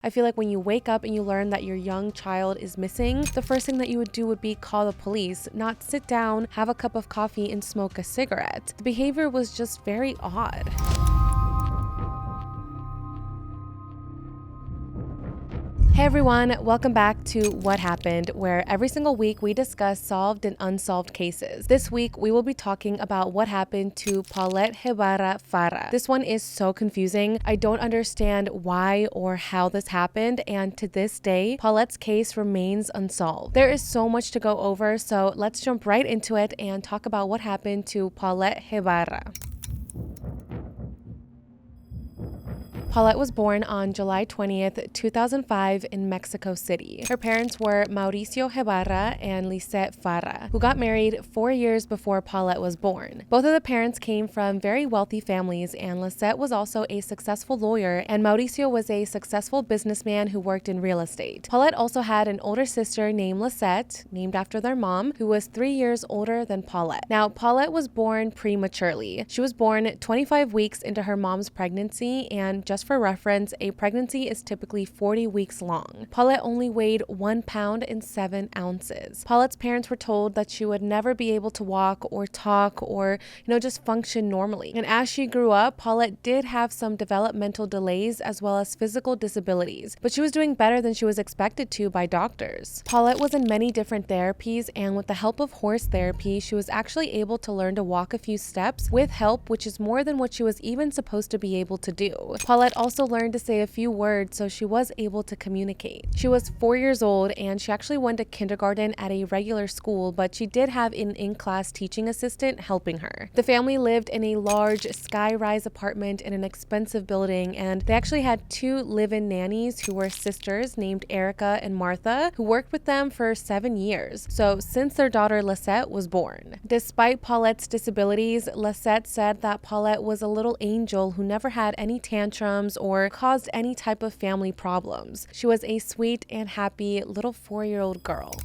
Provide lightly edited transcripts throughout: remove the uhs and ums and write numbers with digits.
I feel like when you wake up and you learn that your young child is missing, the first thing that you would do would be call the police, not sit down, have a cup of coffee, and smoke a cigarette. The behavior was just very odd. Hey everyone, welcome back to What Happened, where every single week we discuss solved and unsolved cases. This week we will be talking about what happened to Paulette Gebara Farah. This one is so confusing. I don't understand why or how this happened, and to this day, Paulette's case remains unsolved. There is so much to go over, so let's jump right into it and talk about what happened to Paulette Gebara. Paulette was born on July 20th, 2005 in Mexico City. Her parents were Mauricio Gebara and Lisette Farah, who got married 4 years before Paulette was born. Both of the parents came from very wealthy families, and Lisette was also a successful lawyer, and Mauricio was a successful businessman who worked in real estate. Paulette also had an older sister named Lisette, named after their mom, who was 3 years older than Paulette. Now, Paulette was born prematurely. She was born 25 weeks into her mom's pregnancy, and just for reference, a pregnancy is typically 40 weeks long. Paulette only weighed 1 pound and 7 ounces. Paulette's parents were told that she would never be able to walk or talk or, just function normally. And as she grew up, Paulette did have some developmental delays as well as physical disabilities, but she was doing better than she was expected to by doctors. Paulette was in many different therapies, and with the help of horse therapy, she was actually able to learn to walk a few steps with help, which is more than what she was even supposed to be able to do. Paulette also learned to say a few words, so she was able to communicate. She was 4 years old, and she actually went to kindergarten at a regular school, but she did have an in-class teaching assistant helping her. The family lived in a large sky-rise apartment in an expensive building, and they actually had 2 live-in nannies who were sisters named Erica and Martha, who worked with them for 7 years, so since their daughter Lisette was born. Despite Paulette's disabilities, Lisette said that Paulette was a little angel who never had any tantrums or caused any type of family problems. She was a sweet and happy little 4-year-old girl.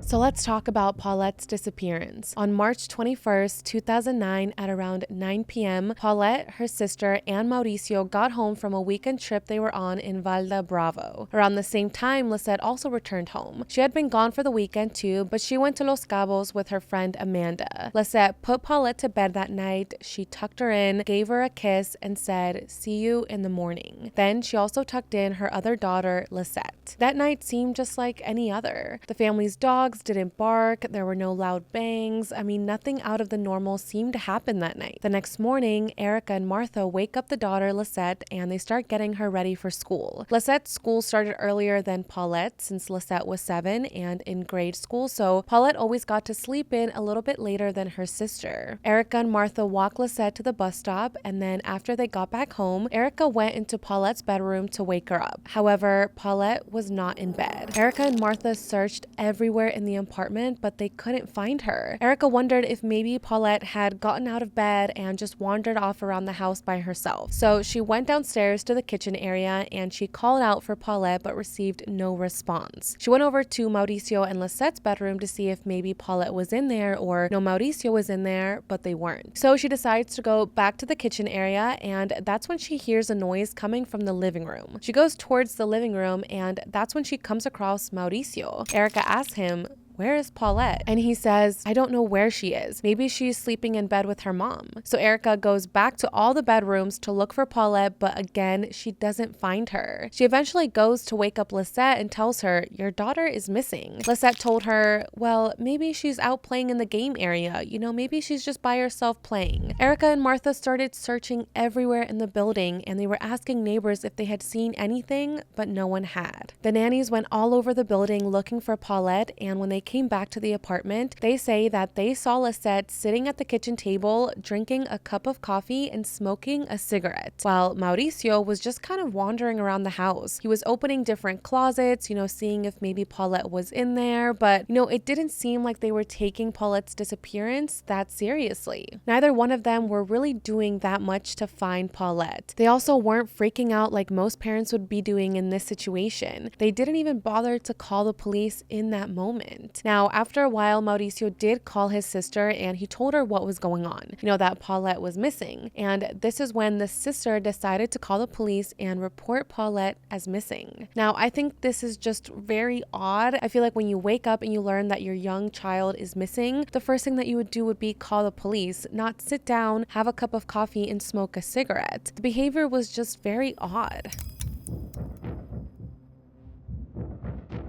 So let's talk about Paulette's disappearance. On March 21st, 2009 at around 9 p.m., Paulette, her sister, and Mauricio got home from a weekend trip they were on in Valda Bravo. Around the same time, Lisette also returned home. She had been gone for the weekend too, but she went to Los Cabos with her friend Amanda. Lisette put Paulette to bed that night. She tucked her in, gave her a kiss, and said, "See you in the morning." Then she also tucked in her other daughter, Lisette. That night seemed just like any other. The family's dogs didn't bark, there were no loud bangs. Nothing out of the normal seemed to happen that night. The next morning, Erica and Martha wake up the daughter Lisette and they start getting her ready for school. Lisette's school started earlier than Paulette since Lisette was 7 and in grade school, so Paulette always got to sleep in a little bit later than her sister. Erica and Martha walked Lisette to the bus stop, and then after they got back home, Erica went into Paulette's bedroom to wake her up. However, Paulette was not in bed. Erica and Martha searched everywhere in the apartment, but they couldn't find her. Erica wondered if maybe Paulette had gotten out of bed and just wandered off around the house by herself. So she went downstairs to the kitchen area and she called out for Paulette but received no response. She went over to Mauricio and Lisette's bedroom to see if maybe Paulette was in there or no, Mauricio was in there, but they weren't. So she decides to go back to the kitchen area, and that's when she hears a noise coming from the living room. She goes towards the living room, and that's when she comes across Mauricio. Erica asks him, "Where is Paulette?" And he says, "I don't know where she is. Maybe she's sleeping in bed with her mom." So Erica goes back to all the bedrooms to look for Paulette, but again, she doesn't find her. She eventually goes to wake up Lisette and tells her, "Your daughter is missing." Lisette told her, "Well, maybe she's out playing in the game area. Maybe she's just by herself playing." Erica and Martha started searching everywhere in the building, and they were asking neighbors if they had seen anything, but no one had. The nannies went all over the building looking for Paulette, and when they came back to the apartment, they say that they saw Lisette sitting at the kitchen table, drinking a cup of coffee and smoking a cigarette, while Mauricio was just kind of wandering around the house. He was opening different closets, seeing if maybe Paulette was in there, but, it didn't seem like they were taking Paulette's disappearance that seriously. Neither one of them were really doing that much to find Paulette. They also weren't freaking out like most parents would be doing in this situation. They didn't even bother to call the police in that moment. night. Now, after a while, Mauricio did call his sister and he told her what was going on, that Paulette was missing. And this is when the sister decided to call the police and report Paulette as missing. Now, I think this is just very odd. I feel like when you wake up and you learn that your young child is missing, the first thing that you would do would be call the police, not sit down, have a cup of coffee, and smoke a cigarette. The behavior was just very odd.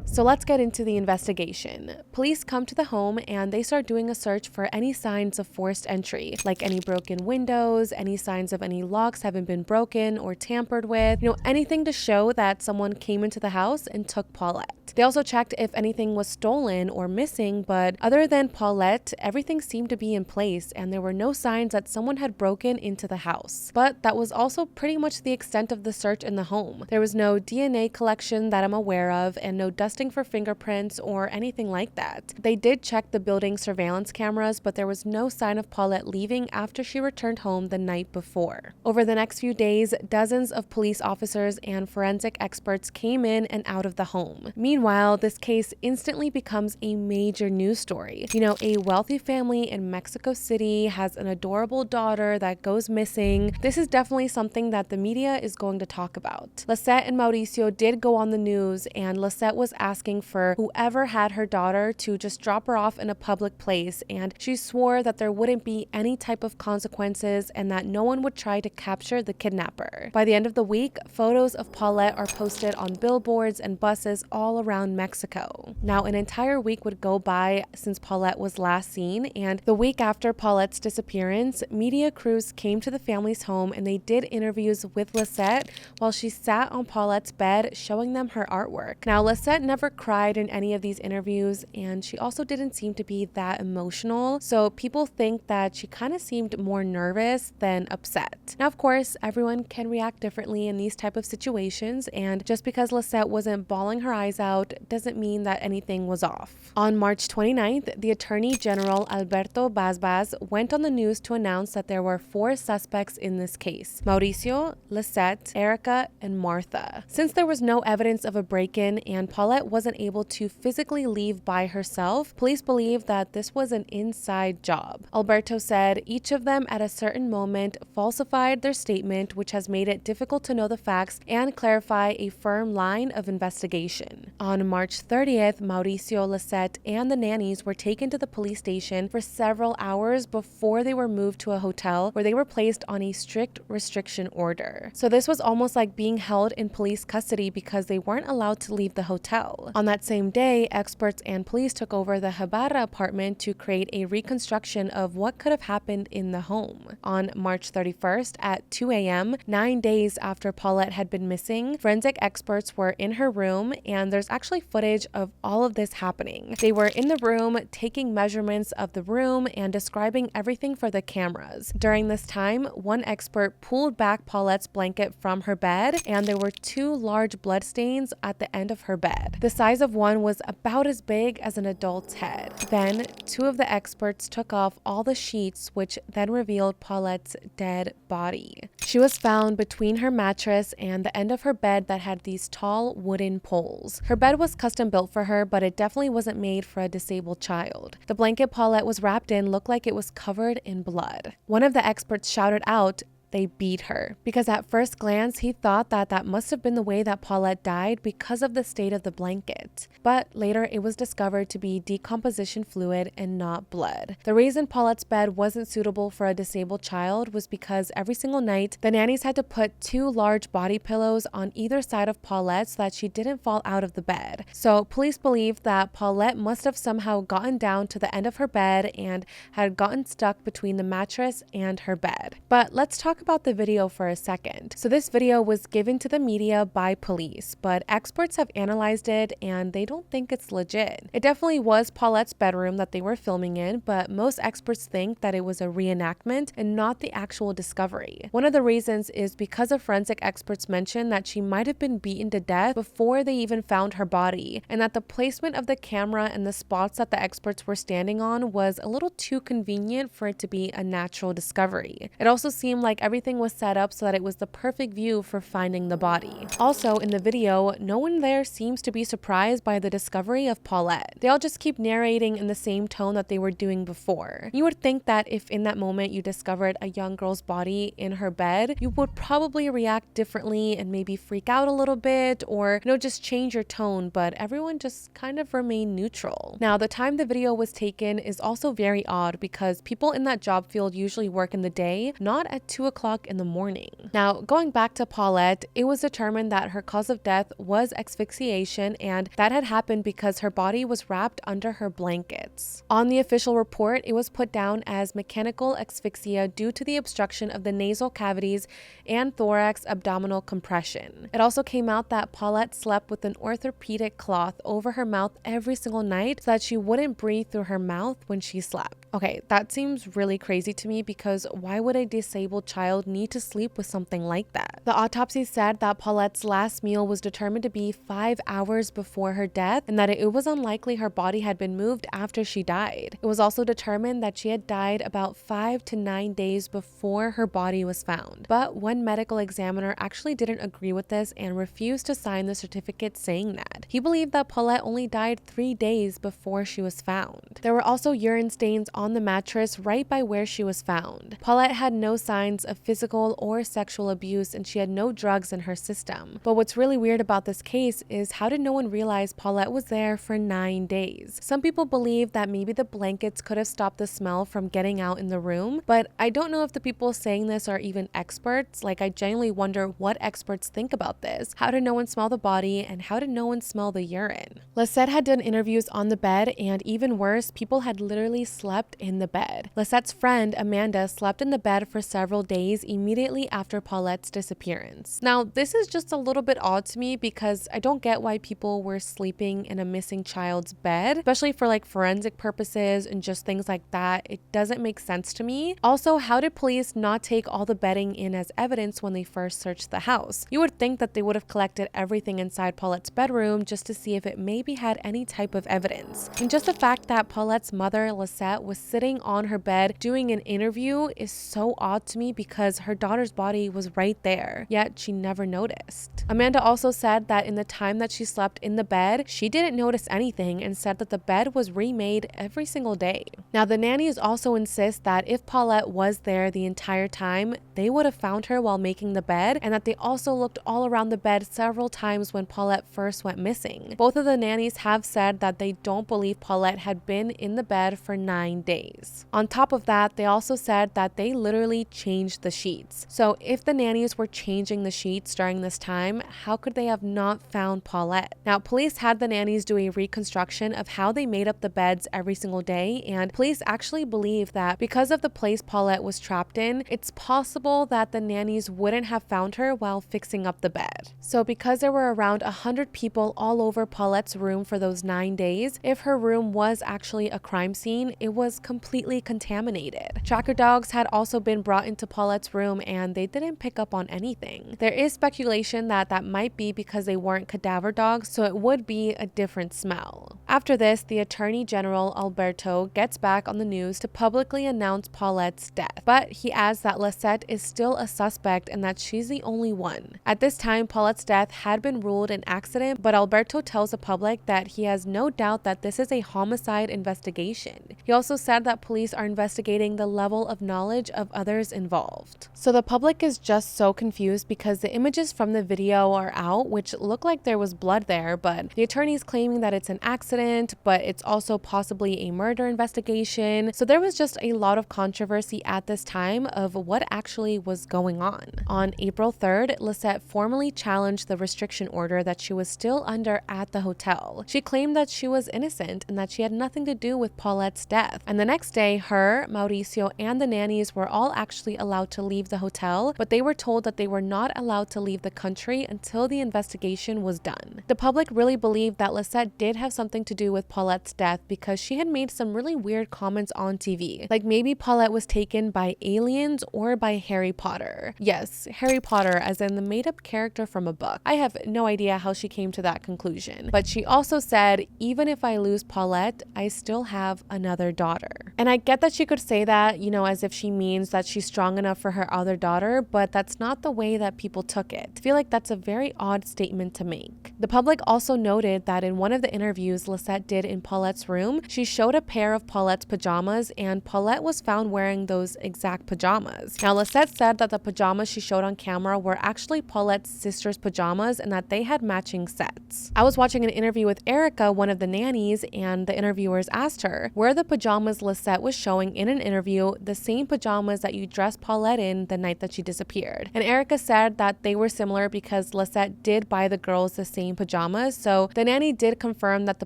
So let's get into the investigation. Police come to the home and they start doing a search for any signs of forced entry, like any broken windows, any signs of any locks having been broken or tampered with, anything to show that someone came into the house and took Paulette. They also checked if anything was stolen or missing, but other than Paulette, everything seemed to be in place and there were no signs that someone had broken into the house. But that was also pretty much the extent of the search in the home. There was no DNA collection that I'm aware of and no dusting for fingerprints or anything like that. They did check the building surveillance cameras, but there was no sign of Paulette leaving after she returned home the night before. Over the next few days, dozens of police officers and forensic experts came in and out of the home. Meanwhile, this case instantly becomes a major news story. A wealthy family in Mexico City has an adorable daughter that goes missing. This is definitely something that the media is going to talk about. Lisette and Mauricio did go on the news, and Lisette was asking for whoever had her daughter to just drop her off in a public place, and she swore that there wouldn't be any type of consequences and that no one would try to capture the kidnapper. By the end of the week, photos of Paulette are posted on billboards and buses all around Mexico. Now, an entire week would go by since Paulette was last seen, and the week after Paulette's disappearance, media crews came to the family's home and they did interviews with Lisette while she sat on Paulette's bed showing them her artwork. Now, Lisette never cried in any of these interviews, and she also didn't seem to be that emotional, so people think that she kind of seemed more nervous than upset. Now, of course, everyone can react differently in these type of situations, and just because Lisette wasn't bawling her eyes out doesn't mean that anything was off. On March 29th, the Attorney General Alberto Basbas went on the news to announce that there were 4 suspects in this case: Mauricio, Lisette, Erica, and Martha. Since there was no evidence of a break-in and Paulette wasn't able to physically leave by herself, police believe that this was an inside job. Alberto said each of them at a certain moment falsified their statement, which has made it difficult to know the facts and clarify a firm line of investigation. On March 30th, Mauricio, Lisette, and the nannies were taken to the police station for several hours before they were moved to a hotel where they were placed on a strict restriction order. So this was almost like being held in police custody because they weren't allowed to leave the hotel. On that same day, experts and police took over the Gebara apartment to create a reconstruction of what could have happened in the home. On March 31st at 2 a.m., 9 days after Paulette had been missing, forensic experts were in her room, and there's actually footage of all of this happening. They were in the room taking measurements of the room and describing everything for the cameras. During this time, one expert pulled back Paulette's blanket from her bed, and there were 2 large blood stains at the end of her bed. The size of one was about as big as an adult's head. Then, 2 of the experts took off all the sheets, which then revealed Paulette's dead body. She was found between her mattress and the end of her bed that had these tall wooden poles. Her bed was custom built for her, but it definitely wasn't made for a disabled child. The blanket Paulette was wrapped in looked like it was covered in blood. One of the experts shouted out, "They beat her," because at first glance he thought that that must have been the way that Paulette died because of the state of the blanket. But later it was discovered to be decomposition fluid and not blood. The reason Paulette's bed wasn't suitable for a disabled child was because every single night the nannies had to put 2 large body pillows on either side of Paulette so that she didn't fall out of the bed. So police believe that Paulette must have somehow gotten down to the end of her bed and had gotten stuck between the mattress and her bed. But let's talk about the video for a second. So this video was given to the media by police, but experts have analyzed it and they don't think it's legit. It definitely was Paulette's bedroom that they were filming in, but most experts think that it was a reenactment and not the actual discovery. One of the reasons is because of forensic experts mentioned that she might have been beaten to death before they even found her body, and that the placement of the camera and the spots that the experts were standing on was a little too convenient for it to be a natural discovery. It also seemed like everything was set up so that it was the perfect view for finding the body. Also, in the video, no one there seems to be surprised by the discovery of Paulette. They all just keep narrating in the same tone that they were doing before. You would think that if in that moment you discovered a young girl's body in her bed, you would probably react differently and maybe freak out a little bit, or just change your tone, but everyone just kind of remained neutral. Now, the time the video was taken is also very odd because people in that job field usually work in the day, not at 2 o'clock in the morning. Now, going back to Paulette, it was determined that her cause of death was asphyxiation, and that had happened because her body was wrapped under her blankets. On the official report, it was put down as mechanical asphyxia due to the obstruction of the nasal cavities and thorax abdominal compression. It also came out that Paulette slept with an orthopedic cloth over her mouth every single night so that she wouldn't breathe through her mouth when she slept. Okay, that seems really crazy to me because why would a disabled child need to sleep with something like that? The autopsy said that Paulette's last meal was determined to be 5 hours before her death and that it was unlikely her body had been moved after she died. It was also determined that she had died about 5 to 9 days before her body was found. But one medical examiner actually didn't agree with this and refused to sign the certificate saying that. He believed that Paulette only died 3 days before she was found. There were also urine stains on the mattress right by where she was found. Paulette had no signs of physical or sexual abuse and she had no drugs in her system. But what's really weird about this case is how did no one realize Paulette was there for 9 days? Some people believe that maybe the blankets could have stopped the smell from getting out in the room, but I don't know if the people saying this are even experts. Like, I genuinely wonder what experts think about this. How did no one smell the body and how did no one smell the urine? Lisette had done interviews on the bed, and even worse, people had literally slept in the bed. Lisette's friend, Amanda, slept in the bed for several days immediately after Paulette's disappearance. Now, this is just a little bit odd to me because I don't get why people were sleeping in a missing child's bed, especially for like forensic purposes and just things like that. It doesn't make sense to me. Also, how did police not take all the bedding in as evidence when they first searched the house? You would think that they would have collected everything inside Paulette's bedroom just to see if it maybe had any type of evidence. And just the fact that Paulette's mother, Lisette, was sitting on her bed doing an interview is so odd to me because her daughter's body was right there, yet she never noticed. Amanda also said that in the time that she slept in the bed, she didn't notice anything and said that the bed was remade every single day. Now, the nannies also insist that if Paulette was there the entire time, they would have found her while making the bed, and that they also looked all around the bed several times when Paulette first went missing. Both of the nannies have said that they don't believe Paulette had been in the bed for 9 days. On top of that, they also said that they literally changed the sheets. So if the nannies were changing the sheets during this time, how could they have not found Paulette? Now, police had the nannies do a reconstruction of how they made up the beds every single day, and police actually believe that because of the place Paulette was trapped in, it's possible that the nannies wouldn't have found her while fixing up the bed. So because there were around 100 people all over Paulette's room for those 9 days, if her room was actually a crime scene, it was completely contaminated. Tracker dogs had also been brought into Paulette's room and they didn't pick up on anything. There is speculation that that might be because they weren't cadaver dogs, so it would be a different smell. After this, the Attorney General Alberto gets back on the news to publicly announce Paulette's death, but he adds that Lisette is still a suspect and that she's the only one. At this time, Paulette's death had been ruled an accident, but Alberto tells the public that he has no doubt that this is a homicide investigation. He also said that police are investigating the level of knowledge of others involved. So the public is just so confused because the images from the video are out, which look like there was blood there, but the attorney's claiming that it's an accident, but it's also possibly a murder investigation. So there was just a lot of controversy at this time of what actually was going on. On April 3rd, Lisette formally challenged the restriction order that she was still under at the hotel. She claimed that she was innocent and that she had nothing to do with Paulette's death. And the next day, her, Mauricio, and the nannies were all actually allowed to leave the hotel, but they were told that they were not allowed to leave the country until the investigation was done. The public really believed that Lisette did have something to do with Paulette's death because she had made some really weird comments on TV. Like maybe Paulette was taken by aliens or by Harry Potter. Yes, Harry Potter as in the made-up character from a book. I have no idea how she came to that conclusion. But she also said, even if I lose Paulette, I still have another daughter. And I get that she could say that, as if she means that she's strong enough for her other daughter, but that's not the way that people took it. I feel like that's a very odd statement to make. The public also noted that in one of the interviews Lisette did in Paulette's room, she showed a pair of Paulette's pajamas, and Paulette was found wearing those exact pajamas. Now, Lisette said that the pajamas she showed on camera were actually Paulette's sister's pajamas and that they had matching sets. I was watching an interview with Erica, one of the nannies, and the interviewers asked her, were the pajamas Lisette was showing in an interview the same pajamas that you dressed Paulette in the night that she disappeared? And Erica said that they were similar because Lisette did buy the girls the same pajamas, so the nanny did confirm that the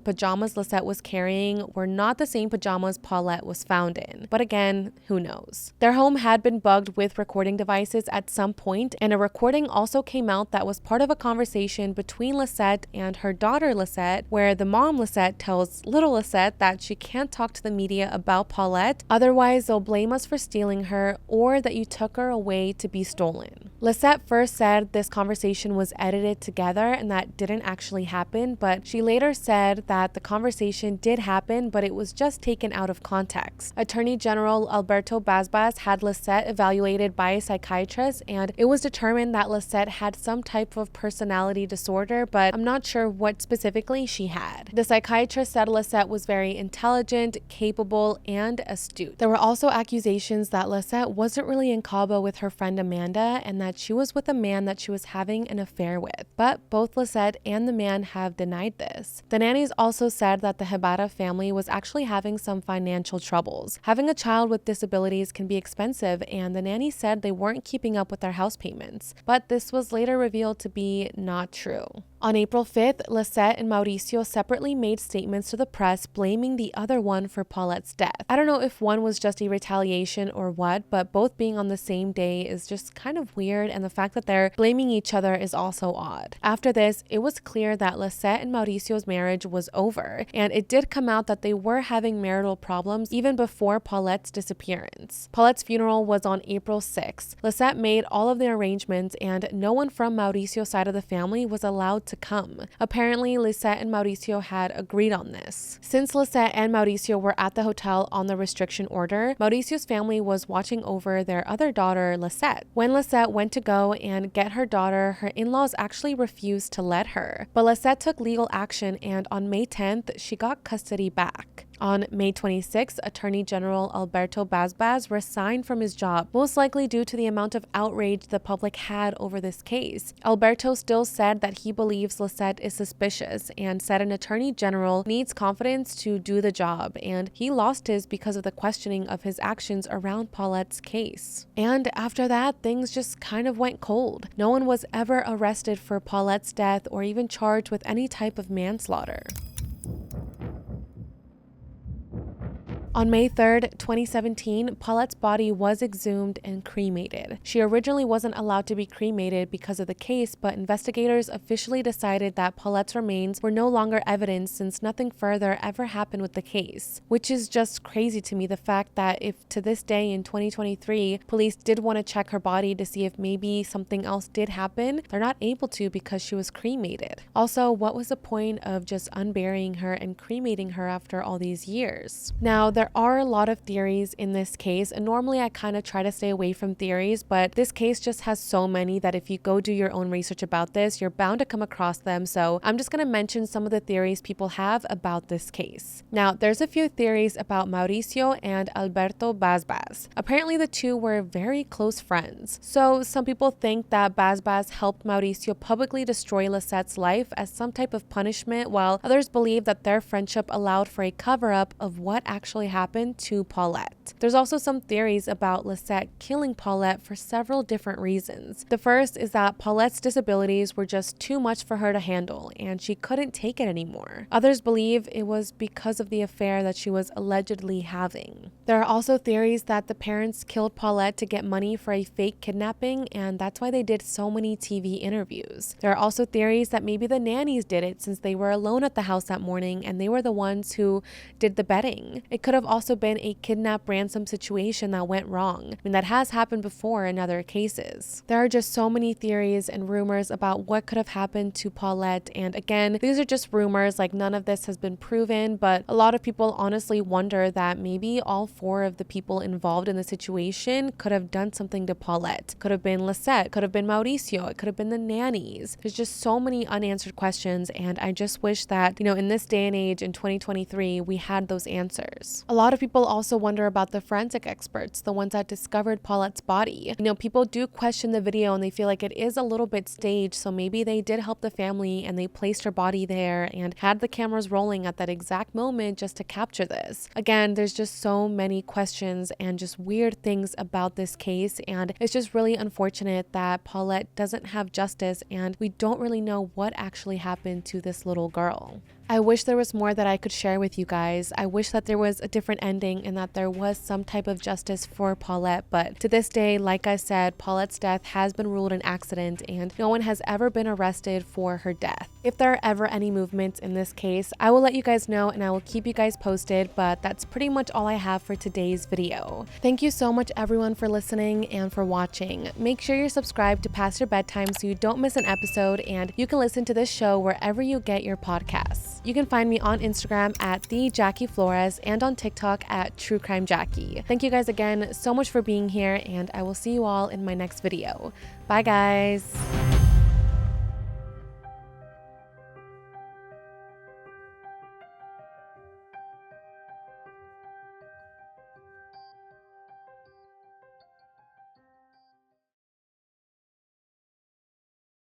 pajamas Lisette was carrying were not the same pajamas Paulette was found in. But again, who knows? Their home had been bugged with recording devices at some point, and a recording also came out that was part of a conversation between Lisette and her daughter Lisette, where the mom Lisette tells little Lisette that she can't talk to the media about Paulette, otherwise they'll blame us for stealing her, or that you took her away to be stolen. Lisette first said this conversation was edited together and that didn't actually happen, but she later said that the conversation did happen, but it was just taken out of context. Attorney General Alberto Basbas had Lisette evaluated by a psychiatrist, and it was determined that Lisette had some type of personality disorder, but I'm not sure what specifically she had. The psychiatrist said Lisette was very intelligent, capable, and astute. There were also accusations that Lisette wasn't really in Cabo with her friend Amanda and that she was with a man that she was having an affair with, but both Lisette and the man have denied this. The nannies also said that the Gebara family was actually having some financial troubles. Having a child with disabilities can be expensive, and the nanny said they weren't keeping up with their house payments, but this was later revealed to be not true. On April 5th, Lisette and Mauricio separately made statements to the press blaming the other one for Paulette's death. I don't know if one was just a retaliation or what, but both being on the same day is just kind of weird, and the fact that they're blaming each other is also odd. After this, it was clear that Lisette and Mauricio's marriage was over, and it did come out that they were having marital problems even before Paulette's disappearance. Paulette's funeral was on April 6th. Lisette made all of the arrangements, and no one from Mauricio's side of the family was allowed to come. Apparently, Lisette and Mauricio had agreed on this. Since Lisette and Mauricio were at the hotel on the restriction order, Mauricio's family was watching over their other daughter, Lisette. When Lisette went to go and get her daughter, her in-laws actually refused to let her. But Lisette took legal action, and on May 10th, she got custody back. On May 26, Attorney General Alberto Basbas resigned from his job, most likely due to the amount of outrage the public had over this case. Alberto still said that he believes Lisette is suspicious and said an attorney general needs confidence to do the job, and he lost his because of the questioning of his actions around Paulette's case. And after that, things just kind of went cold. No one was ever arrested for Paulette's death or even charged with any type of manslaughter. On May 3rd, 2017, Paulette's body was exhumed and cremated. She originally wasn't allowed to be cremated because of the case, but investigators officially decided that Paulette's remains were no longer evidence since nothing further ever happened with the case, which is just crazy to me, the fact that if to this day in 2023, police did want to check her body to see if maybe something else did happen, they're not able to because she was cremated. Also, what was the point of just unburying her and cremating her after all these years? Now, there are a lot of theories in this case, and normally I kind of try to stay away from theories, but this case just has so many that if you go do your own research about this, you're bound to come across them. So I'm just going to mention some of the theories people have about this case. Now, there's a few theories about Mauricio and Alberto Basbas. Apparently, the two were very close friends. So some people think that Basbas helped Mauricio publicly destroy Lisette's life as some type of punishment, while others believe that their friendship allowed for a cover-up of what actually happened to Paulette. There's also some theories about Lisette killing Paulette for several different reasons. The first is that Paulette's disabilities were just too much for her to handle, and she couldn't take it anymore. Others believe it was because of the affair that she was allegedly having. There are also theories that the parents killed Paulette to get money for a fake kidnapping, and that's why they did so many TV interviews. There are also theories that maybe the nannies did it since they were alone at the house that morning and they were the ones who did the betting. It could have also been a kidnap ransom situation that went wrong. I mean, that has happened before in other cases. There are just so many theories and rumors about what could have happened to Paulette, and again, these are just rumors, like none of this has been proven, but a lot of people honestly wonder that maybe all 4 of the people involved in the situation could have done something to Paulette. Could have been Lisette, could have been Mauricio, it could have been the nannies. There's just so many unanswered questions, and I just wish that, in this day and age in 2023, we had those answers. A lot of people also wonder about the forensic experts, the ones that discovered Paulette's body. People do question the video and they feel like it is a little bit staged, so maybe they did help the family and they placed her body there and had the cameras rolling at that exact moment just to capture this. Again, there's just so many questions and just weird things about this case, and it's just really unfortunate that Paulette doesn't have justice and we don't really know what actually happened to this little girl. I wish there was more that I could share with you guys. I wish that there was a different ending and that there was some type of justice for Paulette, but to this day, like I said, Paulette's death has been ruled an accident and no one has ever been arrested for her death. If there are ever any movements in this case, I will let you guys know and I will keep you guys posted, but that's pretty much all I have for today's video. Thank you so much everyone for listening and for watching. Make sure you're subscribed to Past Your Bedtime so you don't miss an episode, and you can listen to this show wherever you get your podcasts. You can find me on Instagram at the Jackie Flores and on TikTok at True Crime Jackie. Thank you guys again so much for being here, and I will see you all in my next video. Bye guys.